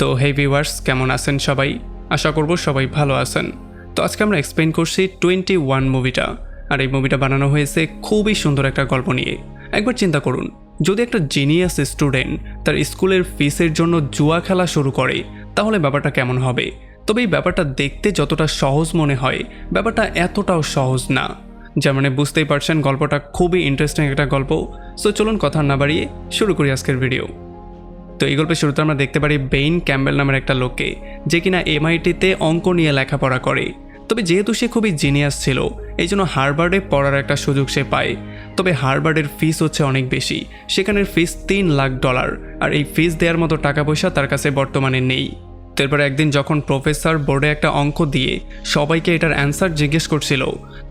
তো হে ভিউয়ার্স, কেমন আছেন সবাই? আশা করব সবাই ভালো আছেন। তো আজকে আমরা এক্সপ্লেইন করছি 21 মুভিটা। আর এই মুভিটা বানানো হয়েছে খুবই সুন্দর একটা গল্প নিয়ে। একবার চিন্তা করুন, যদি একটা জিনিয়াস স্টুডেন্ট তার স্কুলের ফিসের জন্য জুয়া খেলা শুরু করে, তাহলে ব্যাপারটা কেমন হবে? তবে এই ব্যাপারটা দেখতে যতটা সহজ মনে হয়, ব্যাপারটা এতটাও সহজ না। যার মানে বুঝতেই পারছেন গল্পটা খুবই ইন্টারেস্টিং একটা গল্প। সো চলুন কথা না বাড়িয়ে শুরু করি আজকের ভিডিও। তো এই গল্পের শুরুতে আমরা দেখতে পারি বেইন ক্যাম্বেল নামের একটা লোককে, যে কিনা MIT-তে অঙ্ক নিয়ে লেখাপড়া করে। তবে যেহেতু সে খুবই জিনিয়াস ছিল, এই জন্য হার্ভার্ডে পড়ার একটা সুযোগ সে পায়। তবে হার্ভার্ডের ফিস হচ্ছে অনেক বেশি, সেখানের ফিস $3 লাখ। আর এই ফিস দেওয়ার মতো টাকা পয়সা তার কাছে বর্তমানে নেই। তারপরে একদিন যখন প্রফেসর বোর্ডে একটা অঙ্ক দিয়ে সবাইকে এটার অ্যান্সার জিজ্ঞেস করছিল,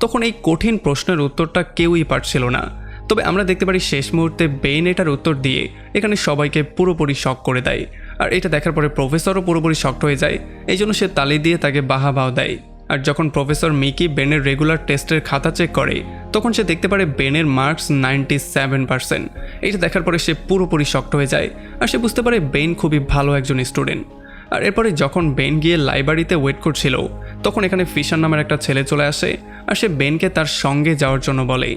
তখন এই কঠিন প্রশ্নের উত্তরটা কেউই পারছিল না। তবে আমরা দেখতে পারি শেষ মুহূর্তে বেইন এটার উত্তর দিয়ে এখানে সবাইকে পুরোপুরি শক করে দেয়। আর এটা দেখার পরে প্রফেসরও পুরোপুরি শকড হয়ে যায়, এই জন্য সে তালি দিয়ে তাকে বাহাবাও দেয়। আর যখন প্রফেসর মিকি বেনের রেগুলার টেস্টের খাতা চেক করে, তখন সে দেখতে পারে বেনের মার্কস 97%। এটা দেখার পরে সে পুরোপুরি শকড হয়ে যায়, আর সে বুঝতে পারে বেন খুবই ভালো একজন স্টুডেন্ট। আর এরপরে যখন বেন গিয়ে লাইব্রেরিতে ওয়েট করছিল, তখন এখানে ফিশার নামের একটা ছেলে চলে আসে, আর সে বেনকে তার সঙ্গে যাওয়ার জন্য বলে।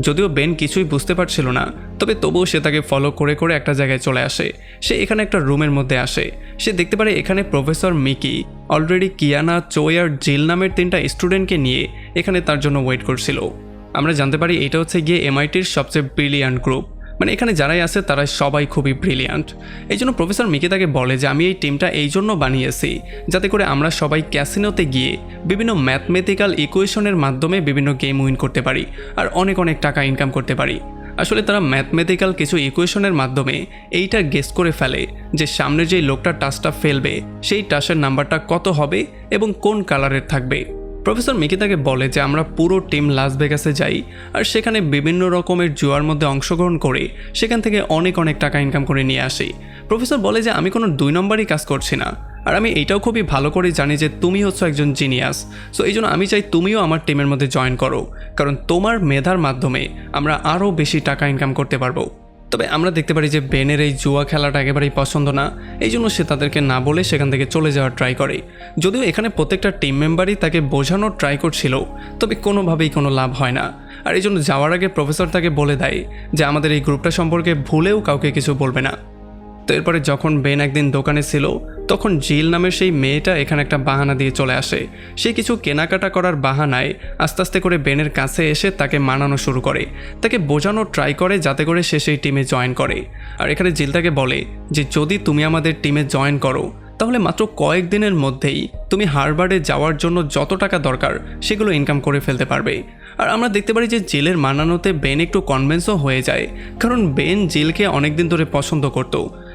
যদিও বেন কিছুই বুঝতে পারছিল না, তবে তবুও সে তাকে ফলো করে করে একটা জায়গায় চলে আসে। সে এখানে একটা রুমের মধ্যে আসে। সে দেখতে পারে এখানে প্রফেসর মিকি অলরেডি কিয়ানা, চোয় আর জিল নামের 3টা স্টুডেন্টকে নিয়ে এখানে তার জন্য ওয়েট করছিল। আমরা জানতে পারি এটা হচ্ছে গিয়ে MIT-র সবচেয়ে ব্রিলিয়ান্ট গ্রুপ। মানে এখানে যারাই আছে তারা সবাই খুবই ব্রিলিয়ান্ট। এই জন্য প্রফেসর মিকি তাকে বলে যে আমি এই টিমটা এই জন্য বানিয়েছি যাতে করে আমরা সবাই ক্যাসিনোতে গিয়ে বিভিন্ন ম্যাথমেটিক্যাল ইকুয়েশনের মাধ্যমে বিভিন্ন গেম উইন করতে পারি আর অনেক অনেক টাকা ইনকাম করতে পারি। আসলে তারা ম্যাথমেটিক্যাল কিছু ইকুয়েশনের মাধ্যমে এইটা গেস করে ফেলে যে সামনে যেই লোকটা টাসটা ফেলবে সেই টাসের নাম্বারটা কত হবে এবং কোন কালারের থাকবে। প্রফেসর মিকি তাকে বলে যে আমরা পুরো টিম লাস ভেগাসে যাই আর সেখানে বিভিন্ন রকমের জুয়ার মধ্যে অংশগ্রহণ করে সেখান থেকে অনেক অনেক টাকা ইনকাম করে নিয়ে আসি। প্রফেসর বলে যে আমি কোনো 2 নম্বরই কাজ করছি না, আর আমি এইটাও খুবই ভালো করে জানি যে তুমি হচ্ছে একজন জিনিয়াস। সো এই জন্য আমি চাই তুমিও আমার টিমের মধ্যে জয়েন করো, কারণ তোমার মেধার মাধ্যমে আমরা আরও বেশি টাকা ইনকাম করতে পারবো। তবে আমরা দেখতে পারি যে বেনের এই জুয়া খেলাটা একেবারেই পছন্দ না, এই জন্য সে তাদেরকে না বলে সেখান থেকে চলে যাওয়ার ট্রাই করে। যদিও এখানে প্রত্যেকটা টিম মেম্বারই তাকে বোঝানোর ট্রাই করছিল, তবে কোনোভাবেই কোনো লাভ হয় না। আর এই জন্য যাওয়ার আগে প্রফেসর তাকে বলে দেয় যে আমাদের এই গ্রুপটা সম্পর্কে ভুলেও কাউকে কিছু বলবে না। তো এরপরে যখন বেন একদিন দোকানে ছিল, তখন জিল নামের সেই মেয়েটা এখানে একটা বাহানা দিয়ে চলে আসে। সে কিছু কেনাকাটা করার বাহানায় আস্তে আস্তে করে বেনের কাছে এসে তাকে মানানো শুরু করে, তাকে বোঝানোর ট্রাই করে যাতে করে সে সেই টিমে জয়েন করে। আর এখানে জিল তাকে বলে যে যদি তুমি আমাদের টিমে জয়েন করো, তাহলে মাত্র কয়েকদিনের মধ্যেই তুমি হার্ভার্ডে যাওয়ার জন্য যত টাকা দরকার সেগুলো ইনকাম করে ফেলতে পারবে। আর আমরা দেখতে পারি যে জিলের মানানোতে বেন একটু কনভিন্সও হয়ে যায়, কারণ বেন জিলকে অনেকদিন ধরে পছন্দ করত,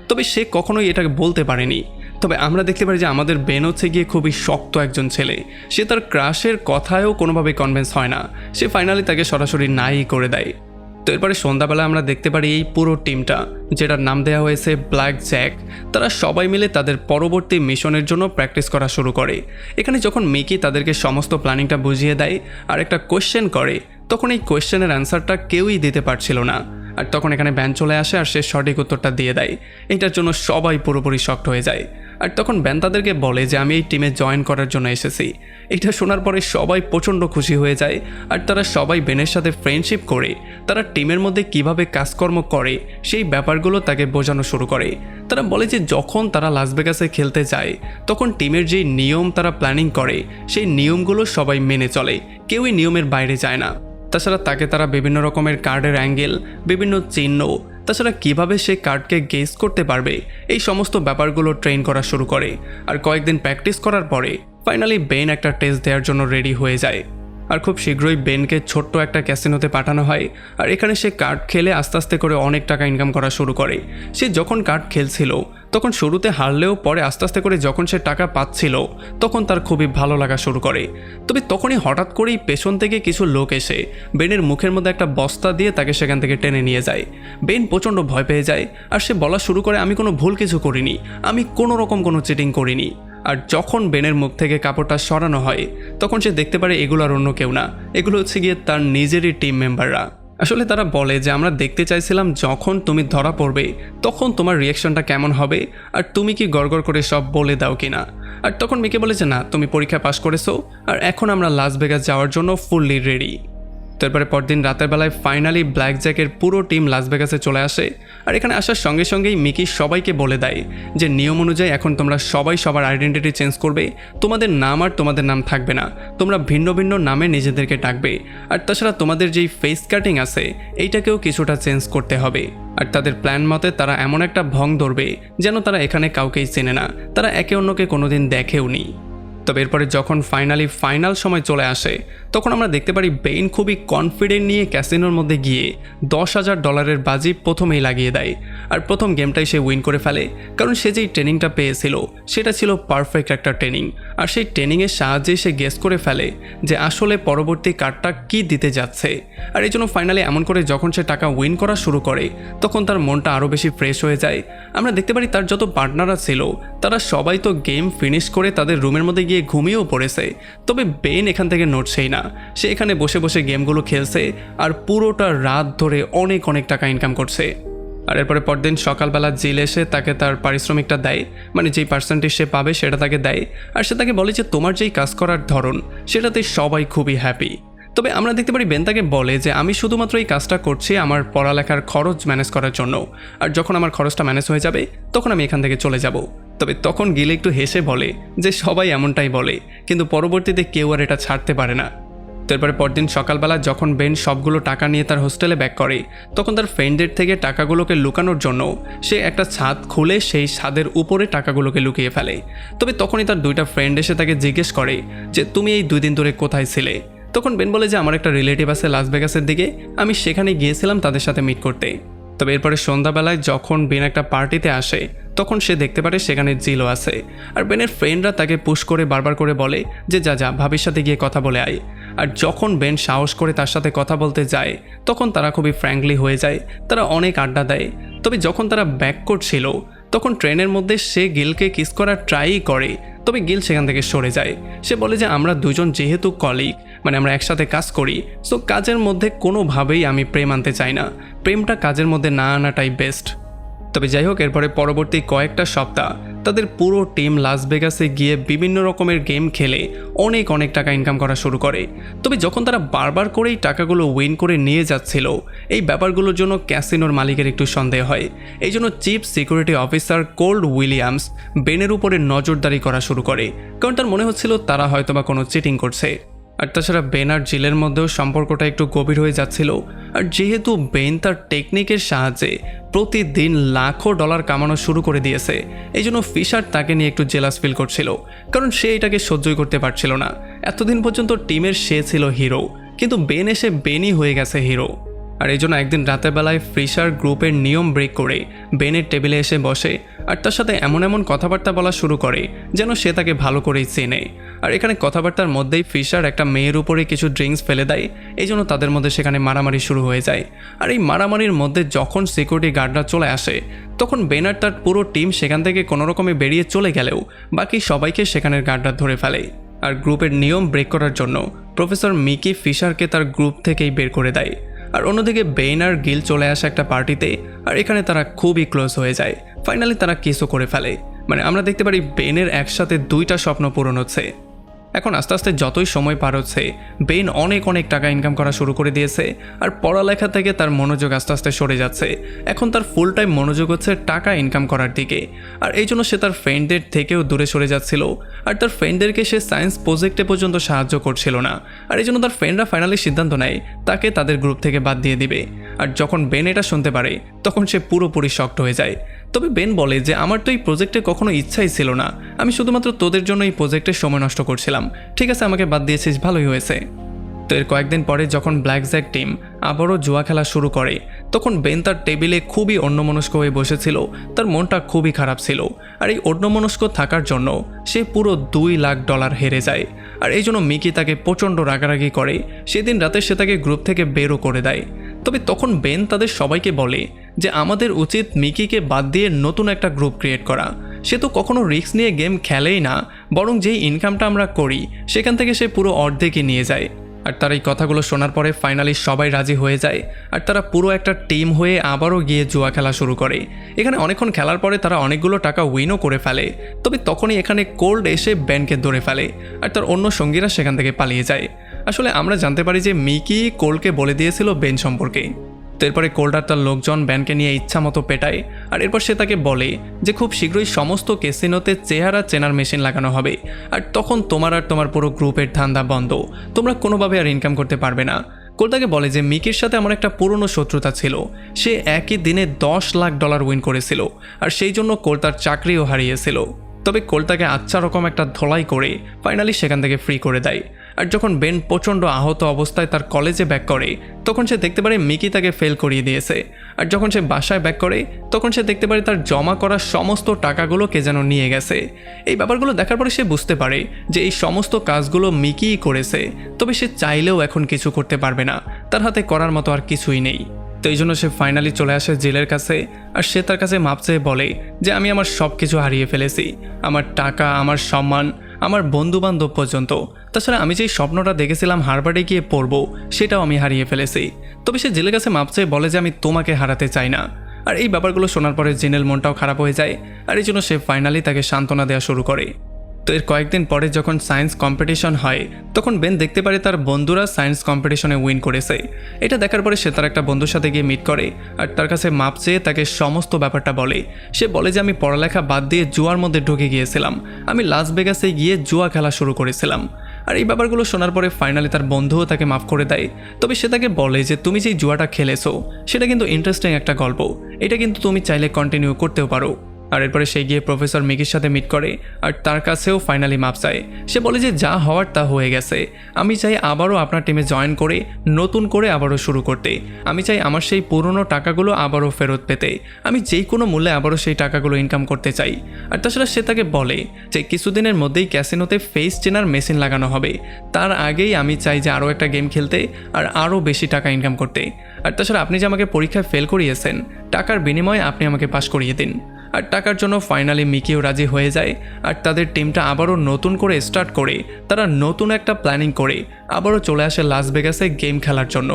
তবে সে কখনোই এটাকে বলতে পারেনি। তবে আমরা দেখতে পারি যে আমাদের বেন হচ্ছে গিয়ে খুবই শক্ত একজন ছেলে। সে তার ক্রাশের কথায়ও কোনোভাবে কনভিন্স হয় না, সে ফাইনালি তাকে সরাসরি নাই করে দেয়। তো এরপরে সন্ধ্যাবেলা আমরা দেখতে পারি এই পুরো টিমটা, যেটার নাম দেওয়া হয়েছে ব্ল্যাক জ্যাক, তারা সবাই মিলে তাদের পরবর্তী মিশনের জন্য প্র্যাকটিস করা শুরু করে। এখানে যখন মিকি তাদেরকে সমস্ত প্ল্যানিংটা বুঝিয়ে দেয় আর একটা কোয়েশ্চেন করে, তখন এই কোয়েশ্চেনের অ্যান্সারটা কেউই দিতে পারছিল না। আর তখন এখানে ব্যান চলে আসে আর সে সঠিক উত্তরটা দিয়ে দেয়। এটার জন্য সবাই পুরোপুরি শকড হয়ে যায়। আর তখন ব্যান তাদেরকে বলে যে আমি এই টিমে জয়েন করার জন্য এসেছি। এটা শোনার পরে সবাই প্রচণ্ড খুশি হয়ে যায়, আর তারা সবাই বেনের সাথে ফ্রেন্ডশিপ করে তারা টিমের মধ্যে কিভাবে কাজকর্ম করে সেই ব্যাপারগুলো তাকে বোঝানো শুরু করে। তারা বলে যে যখন তারা লাস ভেগাসে খেলতে যায়, তখন টিমের যেই নিয়ম তারা প্ল্যানিং করে সেই নিয়মগুলো সবাই মেনে চলে, কেউই নিয়মের বাইরে যায় না। তাছাড়া তাকে তারা বিভিন্ন রকমের কার্ডের অ্যাঙ্গেল, বিভিন্ন চিহ্ন, তাছাড়া কিভাবে সে কার্ডকে গেস করতে পারবে এই সমস্ত ব্যাপারগুলো ট্রেন করা শুরু করে। আর কয়েকদিন প্র্যাকটিস করার পরে ফাইনালি বেন একটা টেস্ট দেওয়ার জন্য রেডি হয়ে যায়। আর খুব শীঘ্রই বেনকে ছোট্ট একটা ক্যাসিনোতে পাঠানো হয়। আর এখানে সে কার্ড খেলে আস্তে আস্তে করে অনেক টাকা ইনকাম করা শুরু করে। সে যখন কার্ড খেলছিল তখন শুরুতে হারলেও পরে আস্তে আস্তে করে যখন সে টাকা পাচ্ছিল, তখন তার খুবই ভালো লাগা শুরু করে। তবে তখনই হঠাৎ করেই পেছন থেকে কিছু লোক এসে বেনের মুখের মধ্যে একটা বস্তা দিয়ে তাকে সেখান থেকে টেনে নিয়ে যায়। বেন প্রচণ্ড ভয় পেয়ে যায় আর সে বলা শুরু করে আমি কোনো ভুল কিছু করিনি, আমি কোনো রকম কোনো চিটিং করিনি। আর যখন বেনের মুখ থেকে কাপড়টা সরানো হয়, তখন সে দেখতে পারে এগুলো আর অন্য কেউ না, এগুলো হচ্ছে গিয়ে তার নিজেরই টিম মেম্বাররা। আসলে তারা বলে যে আমরা দেখতে চাইছিলাম যখন তুমি ধরা পড়বে তখন তোমার রিয়াকশনটা কেমন হবে আর তুমি কি গড়গড় করে সব বলে দাও কিনা। আর তখন মিকি বলে যে না, তুমি পরীক্ষা পাশ করেছো আর এখন আমরা লাস ভেগাস যাওয়ার জন্য ফুললি রেডি। তারপরে পরদিন রাতের বেলায় ফাইনালি ব্ল্যাক জ্যাকের পুরো টিম লাস ভেগাসে চলে আসে। আর এখানে আসার সঙ্গে সঙ্গেই মিকি সবাইকে বলে দেয় যে নিয়ম অনুযায়ী এখন তোমরা সবাই সবার আইডেন্টিটি চেঞ্জ করবে, তোমাদের নাম আর তোমাদের নাম থাকবে না, তোমরা ভিন্ন ভিন্ন নামে নিজেদেরকে ডাকবে। আর তাছাড়া তোমাদের যেই ফেস কাটিং আছে এইটাকেও কিছুটা চেঞ্জ করতে হবে। আর তাদের প্ল্যান মতে তারা এমন একটা ভং ধরবে যেন তারা এখানে কাউকেই চেনে না, তারা একে অন্যকে কোনোদিন দেখেও নি। তবে এরপরে যখন ফাইনাল সময় চলে আসে তখন আমরা দেখতে পারি বেইন খুবই কনফিডেন্ট নিয়ে ক্যাসিনোর মধ্যে গিয়ে $10,000 বাজি প্রথমেই লাগিয়ে দেয়। আর প্রথম গেমটাই সে উইন করে ফেলে, কারণ সে যেই ট্রেনিংটা পেয়েছিল সেটা ছিল পারফেক্ট একটা ট্রেনিং। আর সেই ট্রেনিংয়ের সাহায্যে সে গেস করে ফেলে যে আসলে পরবর্তী কার্ডটা কি দিতে যাচ্ছে। আর এই জন্য ফাইনালি এমন করে যখন সে টাকা উইন করা শুরু করে তখন তার মনটা আরও বেশি ফ্রেশ হয়ে যায়। আমরা দেখতে পারি তার যত পার্টনাররা ছিল তারা সবাই তো গেম ফিনিশ করে তাদের রুমের মধ্যে গিয়ে ঘুমিয়েও পড়েছে, তবে বেইন এখান থেকে নড়ছেই না। সে এখানে বসে বসে গেমগুলো খেলছে আর পুরোটা রাত ধরে অনেক টাকা ইনকাম করছে। আর এরপরে পরদিন সকালবেলা জিল এসে তাকে তার পারিশ্রমিকটা দেয়, মানে যেই পার্সেন্টেজ সে পাবে সেটা তাকে দেয়। আর সে তাকে বলে যে তোমার যেই কাজ করার ধরন সেটাতে সবাই খুবই হ্যাপি। তবে আমরা দেখতে পারি বেন তাকে বলে যে আমি শুধুমাত্র এই কাজটা করছি আমার পড়ালেখার খরচ ম্যানেজ করার জন্য, আর যখন আমার খরচটা ম্যানেজ হয়ে যাবে তখন আমি এখান থেকে চলে যাব। তবে তখন গিল একটু হেসে বলে যে সবাই এমনটাই বলে, কিন্তু পরবর্তীতে কেউ আর এটা ছাড়তে পারে না। তারপরে পরদিন সকালবেলা যখন বেন সবগুলো টাকা নিয়ে তার হোস্টেলে ব্যাক করে তখন তার ফ্রেন্ডদের থেকে টাকাগুলোকে লুকানোর জন্য সে একটা ছাদ খুলে সেই ছাদের উপরে টাকাগুলোকে লুকিয়ে ফেলে। তবে তখনই তার দুইটা ফ্রেন্ড এসে তাকে জিজ্ঞেস করে যে তুমি এই 2 দিন ধরে কোথায় ছিলে। তখন বেন বলে যে আমার একটা রিলেটিভ আছে লাস ভেগাসের দিকে, আমি সেখানে গিয়েছিলাম তাদের সাথে মিট করতে। তবে এরপরে সন্ধ্যাবেলায় যখন বেন একটা পার্টিতে আসে তখন সে দেখতে পারে সেখানে জিলও আছে। আর বেনের ফ্রেন্ডরা তাকে পুশ করে বারবার করে বলে যে যা ভাবির সাথে গিয়ে কথা বলে আয়। আর যখন বেন সাহস করে তার সাথে কথা বলতে যায় তখন তারা খুবই ফ্র্যাঙ্কলি হয়ে যায়, তারা অনেক আড্ডা দেয়। তবে যখন তারা ব্যাক করছিল তখন ট্রেনের মধ্যে সে গিলকে কিস করার ট্রাই করে, তবে গিল সেখান থেকে সরে যায়। সে বলে যে আমরা দুজন যেহেতু কলিগ, মানে আমরা একসাথে কাজ করি, সো কাজের মধ্যে কোনোভাবেই আমি প্রেম আনতে চাই না, প্রেমটা কাজের মধ্যে না আনাটাই বেস্ট। তবে যাই হোক, এরপরে পরবর্তী কয়েকটা সপ্তাহ তাদের পুরো টিম লাস ভেগাসে গিয়ে বিভিন্ন রকমের গেম খেলে অনেক টাকা ইনকাম করা শুরু করে। তবে যখন তারা বারবার করেই টাকাগুলো উইন করে নিয়ে যাচ্ছিল এই ব্যাপারগুলোর জন্য ক্যাসিনোর মালিকের একটু সন্দেহ হয়। এই জন্য chief security officer Cold Williams বেনের উপরে নজরদারি করা শুরু করে, কারণ তার মনে হচ্ছিল তারা হয়তোবা কোনো চিটিং করছে। আর তাছাড়া বেন আর জিলের মধ্যেও সম্পর্কটা একটু গভীর হয়ে যাচ্ছিল। আর যেহেতু বেন তার টেকনিকের সাহায্যে প্রতিদিন লাখো ডলার কামানো শুরু করে দিয়েছে, এই জন্য ফিশার তাকে নিয়ে একটু জেলাস ফিল করছিল, কারণ সে এটাকে সহ্যই করতে পারছিল না। এতদিন পর্যন্ত টিমের সে ছিল হিরো, কিন্তু বেন এসে বেনই হয়ে গেছে হিরো। আর এই জন্য একদিন রাতের বেলায় ফিশার গ্রুপের নিয়ম ব্রেক করে বেনের টেবিলে এসে বসে আর তার সাথে এমন কথাবার্তা বলা শুরু করে যেন সে তাকে ভালো করেই চেনে। আর এখানে কথাবার্তার মধ্যেই ফিশার একটা মেয়ের উপরে কিছু ড্রিঙ্কস ফেলে দেয়, এই জন্য তাদের মধ্যে সেখানে মারামারি শুরু হয়ে যায়। আর এই মারামারির মধ্যে যখন সিকিউরিটি গার্ডরা চলে আসে তখন বেনার তার পুরো টিম সেখান থেকে কোনো রকমে বেরিয়ে চলে গেলেও বাকি সবাইকে সেখানের গার্ডরা ধরে ফেলে। আর গ্রুপের নিয়ম ব্রেক করার জন্য প্রফেসর মিকি ফিশারকে তার গ্রুপ থেকেই বের করে দেয়। আর অন্যদিকে বেন আর গিল চলে আসে একটা পার্টিতে, আর এখানে তারা খুবই ক্লোজ হয়ে যায়। ফাইনালি তারা কিসও করে ফেলে, মানে আমরা দেখতে পারি বেনের একসাথে 2টা স্বপ্ন পূরণ হচ্ছে। এখন আস্তে আস্তে যতই সময় পার হচ্ছে বেন অনেক টাকা ইনকাম করা শুরু করে দিয়েছে। আর পড়ালেখা থেকে তার মনোযোগ আস্তে আস্তে সরে যাচ্ছে, এখন তার ফুল টাইম মনোযোগ হচ্ছে টাকা ইনকাম করার দিকে। আর এই জন্য সে তার ফ্রেন্ডদের থেকেও দূরে সরে যাচ্ছিল, আর তার ফ্রেন্ডদেরকে সে সায়েন্স প্রজেক্টে পর্যন্ত সাহায্য করছিল না। আর এই জন্য তার ফ্রেন্ডরা ফাইনালি সিদ্ধান্ত নেয় তাকে তাদের গ্রুপ থেকে বাদ দিয়ে দিবে। আর যখন বেন এটা শুনতে পারে তখন সে পুরোপুরি শকড হয়ে যায়। তবে বেন বলে যে আমার তো এই প্রজেক্টে কখনো ইচ্ছাই ছিল না, আমি শুধুমাত্র তোদের জন্য এই প্রজেক্টে সময় নষ্ট করছিলাম, ঠিক আছে আমাকে বাদ দিয়েছিস, ভালোই হয়েছে। তো এর কয়েকদিন পরে যখন ব্ল্যাক জ্যাক টিম আবারও জুয়া খেলা শুরু করে তখন বেন তার টেবিলে খুবই অন্যমনস্ক হয়ে বসেছিল, তার মনটা খুবই খারাপ ছিল। আর এই অন্যমনস্ক থাকার জন্য সে পুরো $2 লাখ হেরে যায়। আর এই জন্য মিকি তাকে প্রচণ্ড রাগারাগি করে, সেদিন রাতে সে তাকে গ্রুপ থেকে বেরও করে দেয়। তবে তখন বেন তাদের সবাইকে বলে যে আমাদের উচিত মিকিকে বাদ দিয়ে নতুন একটা গ্রুপ ক্রিয়েট করা, সে তো কখনো রিস্ক নিয়ে গেম খেলেই না, বরং যেই ইনকামটা আমরা করি সেখান থেকে সে পুরো অর্ধেকই নিয়ে যায়। আর তার এই কথাগুলো শোনার পরে ফাইনালি সবাই রাজি হয়ে যায় আর তারা পুরো একটা টিম হয়ে আবারও গিয়ে জুয়া খেলা শুরু করে। এখানে অনেকক্ষণ খেলার পরে তারা অনেকগুলো টাকা উইনও করে ফেলে। তবে তখনই এখানে কোল্ড এসে ব্যানকে ধরে ফেলে আর তার অন্য সঙ্গীরা সেখান থেকে পালিয়ে যায়। আসলে আমরা জানতে পারি যে মিকি কোল্ডকে বলে দিয়েছিল বেন সম্পর্কে। তো এরপরে কোল্ড আর তার লোকজন ব্যানকে নিয়ে ইচ্ছা মতো পেটায় আর এরপর সে তাকে বলে যে খুব শীঘ্রই সমস্ত ক্যাসিনোতে চেহারা চেনার মেশিন লাগানো হবে আর তখন তোমার আর তোমার পুরো গ্রুপের ধান্দা বন্ধ, তোমরা কোনোভাবে আর ইনকাম করতে পারবে না। কোল্ড তাকে বলে যে মিকির সাথে আমার একটা পুরনো শত্রুতা ছিল, সে একই দিনে $10 লাখ উইন করেছিল আর সেই জন্য কোল্ড তার চাকরিও হারিয়েছিল। তবে কোল্ড তাকে আচ্ছা রকম একটা ধোলাই করে ফাইনালি সেখান থেকে ফ্রি করে দেয়। আর যখন বেন প্রচণ্ড আহত অবস্থায় তার কলেজে ব্যাক করে তখন সে দেখতে পারে মিকি তাকে ফেল করিয়ে দিয়েছে। আর যখন সে বাসায় ব্যাক করে তখন সে দেখতে পারে তার জমা করা সমস্ত টাকাগুলো কে যেন নিয়ে গেছে। এই ব্যাপারগুলো দেখার পরে সে বুঝতে পারে যে এই সমস্ত কাজগুলো মিকিই করেছে। তবে সে চাইলেও এখন কিছু করতে পারবে না, তার হাতে করার মতো আর কিছুই নেই। তো এই জন্য সে ফাইনালি চলে আসে জেলের কাছে আর সে তার কাছে মাপ চেয়ে বলে যে আমি আমার সব কিছু হারিয়ে ফেলেছি, আমার টাকা, আমার সম্মান, আমার বন্ধুবান্ধব পর্যন্ত। তাছাড়া আমি যেই স্বপ্নটা দেখেছিলাম হারবার্ডে গিয়ে পড়বো সেটাও আমি হারিয়ে ফেলেছি। তবে সে জেলের কাছে মাপ চেয়ে বলে যে আমি তোমাকে হারাতে চাই না। আর এই ব্যাপারগুলো শোনার পরে জিনের মনটাও খারাপ হয়ে যায় আর এই জন্য সে ফাইনালি তাকে সান্ত্বনা দেওয়া শুরু করে। তো এর কয়েকদিন পরে যখন সায়েন্স কম্পিটিশন হয় তখন বেন দেখতে পারে তার বন্ধুরা সায়েন্স কম্পিটিশনে উইন করেছে। এটা দেখার পরে সে তার একটা বন্ধুর সাথে গিয়ে মিট করে আর তার কাছে মাপ চেয়ে তাকে সমস্ত ব্যাপারটা বলে। সে বলে যে আমি পড়ালেখা বাদ দিয়ে জুয়ার মধ্যে ঢুকে গিয়েছিলাম, আমি লাস ভেগাসে গিয়ে জুয়া খেলা শুরু করেছিলাম। আর এই ব্যাপারগুলো শোনার পরে ফাইনালি তার বন্ধুও তাকে মাফ করে দেয়। তবে সে তাকে বলে যে তুমি যেই জুয়াটা খেলেছো সেটা কিন্তু ইন্টারেস্টিং একটা গল্প, এটা কিন্তু তুমি চাইলে কন্টিনিউ করতেও পারো। আর এরপরে সে গিয়ে প্রফেসর মিকির সাথে মিট করে আর তার কাছেও ফাইনালি মাপ চায়। সে বলে যে যা হওয়ার তা হয়ে গেছে, আমি চাই আবারও আপনার টিমে জয়েন করে নতুন করে আবারও শুরু করতে, আমি চাই আমার সেই পুরনো টাকাগুলো আবারও ফেরত পেতে, আমি যেই কোনো মূল্যে আবারও সেই টাকাগুলো ইনকাম করতে চাই। আর তাছাড়া সে তাকে বলে যে কিছুদিনের মধ্যেই ক্যাসিনোতে ফেস চেনার মেশিন লাগানো হবে, তার আগেই আমি চাই যে আরও একটা গেম খেলতে আর আরও বেশি টাকা ইনকাম করতে। আর তাছাড়া আপনি যে আমাকে পরীক্ষায় ফেল করিয়েছেন টাকার বিনিময়ে আপনি আমাকে পাশ করিয়ে দিন। আর টাকার জন্য ফাইনালি মিকিও রাজি হয়ে যায় আর তাদের টিমটা আবারও নতুন করে স্টার্ট করে তারা নতুন একটা প্ল্যানিং করে আবারও চলে আসে লাস ভেগাসে গেম খেলার জন্য।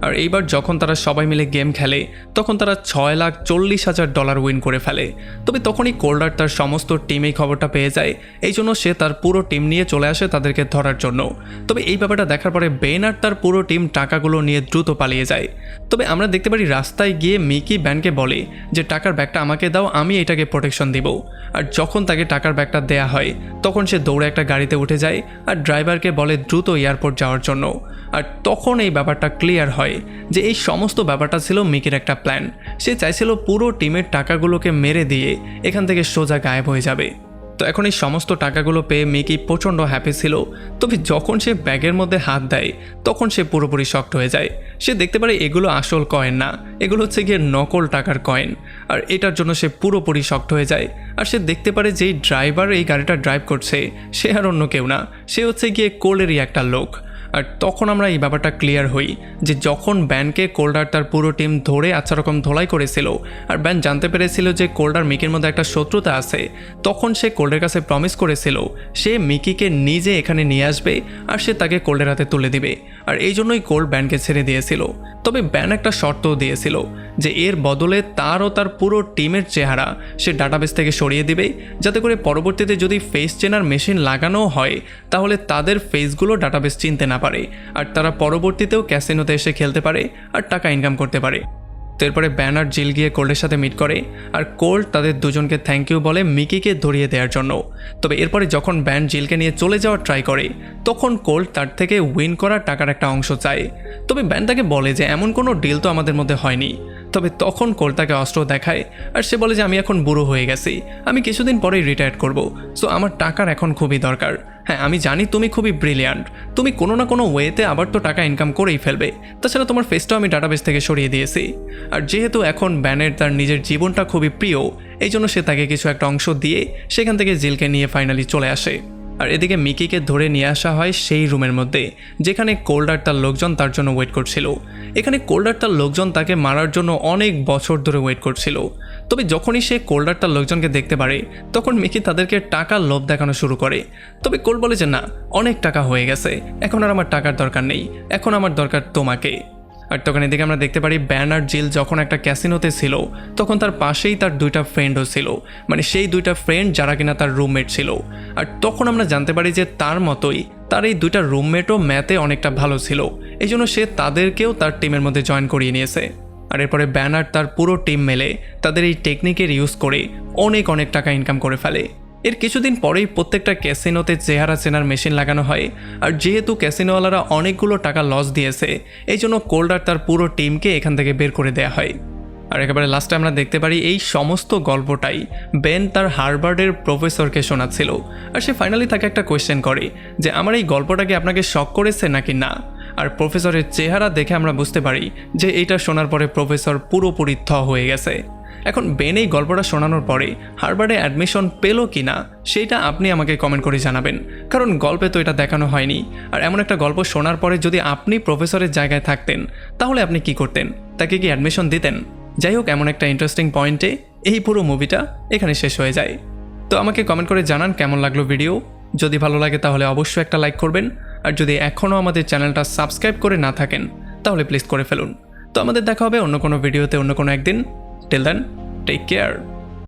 আর এইবার যখন তারা সবাই মিলে গেম খেলে তখন তারা $6,40,000 উইন করে ফেলে। তবে তখনই কোল্ডার তার সমস্ত টিম এই খবরটা পেয়ে যায়, এই জন্য সে তার পুরো টিম নিয়ে চলে আসে তাদেরকে ধরার জন্য। তবে এই ব্যাপারটা দেখার পরে বেন আর তার পুরো টিম টাকাগুলো নিয়ে দ্রুত পালিয়ে যায়। তবে আমরা দেখতে পারি রাস্তায় গিয়ে মিকি ব্যানকে বলে যে টাকার ব্যাগটা আমাকে দাও, আমি এটাকে প্রোটেকশন দিব। আর যখন তাকে টাকার ব্যাগটা দেয়া হয় তখন সে দৌড়ে একটা গাড়িতে উঠে যায় আর ড্রাইভারকে বলে দ্রুত এয়ারপোর্ট যাওয়ার জন্য। আর তখন এই ব্যাপারটা ক্লিয়ার হয় যে এই সমস্ত ব্যাপারটা ছিল মিকির একটা প্ল্যান। সে চাইছিল পুরো টিমের টাকাগুলোকে মেরে দিয়ে এখান থেকে সোজা গায়েব হয়ে যাবে। তো এখন এই সমস্ত টাকাগুলো পেয়ে মিকি প্রচণ্ড হ্যাপি ছিল। তবে যখন সে ব্যাগের মধ্যে হাত দেয় তখন সে পুরোপুরি শকড হয়ে যায়। সে দেখতে পারে এগুলো আসল কয়েন না, এগুলো হচ্ছে গিয়ে নকল টাকার কয়েন। আর এটার জন্য সে পুরোপুরি শকড হয়ে যায়। আর সে দেখতে পারে যেই ড্রাইভার এই গাড়িটা ড্রাইভ করছে সে আর অন্য কেউ না, সে হচ্ছে গিয়ে কোলেরই একটা লোক। আর তখন আমরা এই ব্যাপারটা ক্লিয়ার হই যে যখন ব্যানকে কোল্ডার তার পুরো টিম ধরে আচ্ছা রকম ধোলাই করেছিল আর ব্যান জানতে পেরেছিল যে কোল্ডার মিকির মধ্যে একটা শত্রুতা আছে, তখন সে কোল্ডের কাছে প্রমিস করেছিল সে মিকিকে নিজে এখানে নিয়ে আসবে আর সে তাকে কোল্ডের হাতে তুলে দিবে। আর এই জন্যই কোল্ড ব্যানকে ছেড়ে দিয়েছিল। তবে ব্যান একটা শর্তও দিয়েছিল যে এর বদলে তার ও তার পুরো টিমের চেহারা সে ডাটাবেস থেকে সরিয়ে দিবে, যাতে করে পরবর্তীতে যদি ফেস চেনার মেশিন লাগানো হয় তাহলে তাদের ফেসগুলো ডাটাবেস চিনতে না পারে আর তারা পরবর্তীতেও ক্যাসিনোতে এসে খেলতে পারে আর টাকা ইনকাম করতে পারে। তো এরপরে ব্যান আর জিল গিয়ে কোল্ডের সাথে মিট করে আর কোল্ড তাদের দুজনকে থ্যাংক ইউ বলে মিকিকে ধরিয়ে দেওয়ার জন্য। তবে এরপরে যখন ব্যান জিলকে নিয়ে চলে যাওয়ার ট্রাই করে তখন কোল্ড তার থেকে উইন করা টাকার একটা অংশ চায়। তবে ব্যান তাকে বলে যে এমন কোনো ডিল তো আমাদের মধ্যে হয়নি। তবে তখন কোল্ড তাকে অস্ত্র দেখায় আর সে বলে যে আমি এখন বুড়ো হয়ে গেছি, আমি কিছুদিন পরেই রিটায়ার করব, সো আমার টাকার এখন খুবই দরকার। হ্যাঁ আমি জানি তুমি খুবই ব্রিলিয়ান্ট, তুমি কোনো না কোনো ওয়েতে আবার তো টাকা ইনকাম করেই ফেলবে, তাছাড়া তোমার ফেসটাও আমি ডাটাবেস থেকে সরিয়ে দিয়েছি। আর যেহেতু এখন ব্যানের তার নিজের জীবনটা খুবই প্রিয় এই জন্য সে তাকে কিছু একটা অংশ দিয়ে সেখান থেকে জিলকে নিয়ে ফাইনালি চলে আসে। আর এদিকে মিকিকে ধরে নিয়ে আসা হয় সেই রুমের মধ্যে যেখানে কোল্ড আর তার লোকজন তার জন্য ওয়েট করছিল। এখানে কোল্ড আর তার লোকজন তাকে মারার জন্য অনেক বছর ধরে ওয়েট করছিল। তবে যখনই সে কোল্ড আর তার লোকজনকে দেখতে পারে তখন মিকি তাদেরকে টাকার লোভ দেখানো শুরু করে। তবে কোল্ড বলে যে না, অনেক টাকা হয়ে গেছে, এখন আর আমার টাকার দরকার নেই, এখন আমার দরকার তোমাকে। আর তখন এদিকে আমরা দেখতে পারি ব্যান আর জিল যখন একটা ক্যাসিনোতে ছিল তখন তার পাশেই তার দুইটা ফ্রেন্ডও ছিল, মানে সেই দুইটা ফ্রেন্ড যারা কিনা তার রুমমেট ছিল। আর তখন আমরা জানতে পারি যে তার মতোই তার এই দুইটা রুমমেটও ম্যাথে অনেকটা ভালো ছিল, এই জন্য সে তাদেরকেও তার টিমের মধ্যে জয়েন করিয়ে নিয়েছে। আর এরপরে ব্যানার তার পুরো টিম মেলে তাদের এই টেকনিকের ইউজ করে অনেক অনেক টাকা ইনকাম করে ফেলে। এর কিছুদিন পরেই প্রত্যেকটা ক্যাসিনোতে চেহারা চেনার মেশিন লাগানো হয়। আর যেহেতু ক্যাসিনোওয়ালারা অনেকগুলো টাকা লস দিয়েছে এই জন্য কোল্ড আর তার পুরো টিমকে এখান থেকে বের করে দেওয়া হয়। আর একেবারে লাস্টে আমরা দেখতে পারি এই সমস্ত গল্পটাই বেন তার হার্ভার্ডের প্রফেসরকে শোনাচ্ছিল। আর সে ফাইনালি তাকে একটা কোয়েশ্চেন করে যে আমার এই গল্পটা কি আপনাকে শক করেছে নাকি না। আর প্রফেসরের চেহারা দেখে আমরা বুঝতে পারি যে এইটা শোনার পরে প্রফেসর পুরোপুরি থ হয়ে গেছে। এখন বেন এই গল্পটা শোনানোর পরে হার্ভার্ডে অ্যাডমিশন পেলো কি না সেইটা আপনি আমাকে কমেন্ট করে জানাবেন, কারণ গল্পে তো এটা দেখানো হয়নি। আর এমন একটা গল্প শোনার পরে যদি আপনি প্রফেসরের জায়গায় থাকতেন তাহলে আপনি কি করতেন? তাকে কি অ্যাডমিশন দিতেন? যাই হোক, এমন একটা ইন্টারেস্টিং পয়েন্টে এই পুরো মুভিটা এখানে শেষ হয়ে যায়। তো আমাকে কমেন্ট করে জানান কেমন লাগলো ভিডিও। যদি ভালো লাগে তাহলে অবশ্যই একটা লাইক করবেন, আর যদি এখনও আমাদের চ্যানেলটা সাবস্ক্রাইব করে না থাকেন তাহলে প্লিজ করে ফেলুন। তো আমাদের দেখা হবে অন্য কোনো ভিডিওতে অন্য কোনো একদিন। Till then, take care.